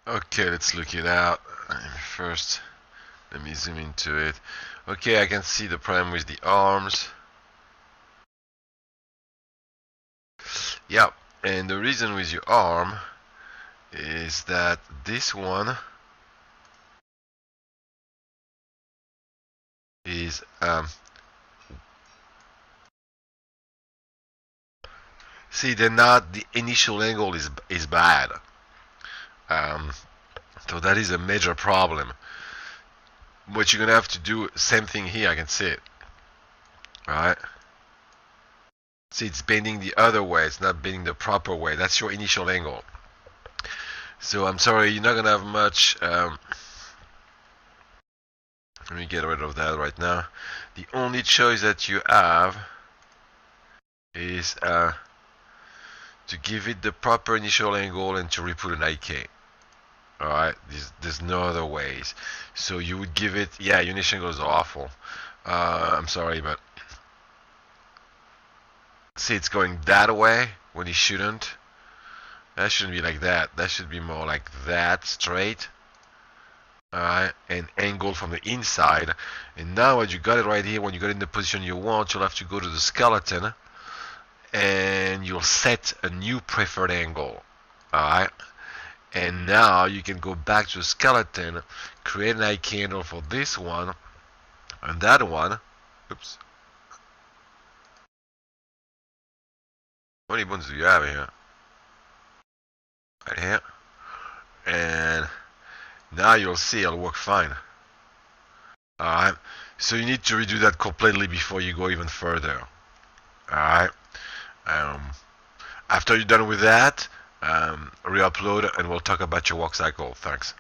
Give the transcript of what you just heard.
Okay, let's look it out. First, let me zoom into it. Okay, I can see the problem with the arms. Yeah, and the reason with your arm is that this one is see, they're not, the initial angle is bad. Um, so that is a major problem. What you're gonna have to do, same thing here, I can see it. Alright? See, it's bending the other way, it's not bending the proper way. That's your initial angle. So I'm sorry, you're not gonna have much. Let me get rid of that right now. The only choice that you have is to give it the proper initial angle and to re-put an IK. Alright, there's no other ways. So you would give it, yeah, your initial angles are awful. I'm sorry, but see, it's going that way when it shouldn't. That shouldn't be like that. That should be more like that, straight. Alright, and angled from the inside. And now when you got it right here, when you got it in the position you want, you'll have to go to the skeleton and you'll set a new preferred angle. Alright, and now you can go back to the skeleton, create an IK handle for this one and that one. Oops. How many bones do you have here? Right here. And now you'll see it'll work fine. Alright, so you need to redo that completely before you go even further. Alright, after you're done with that, re-upload and we'll talk about your walk cycle. Thanks.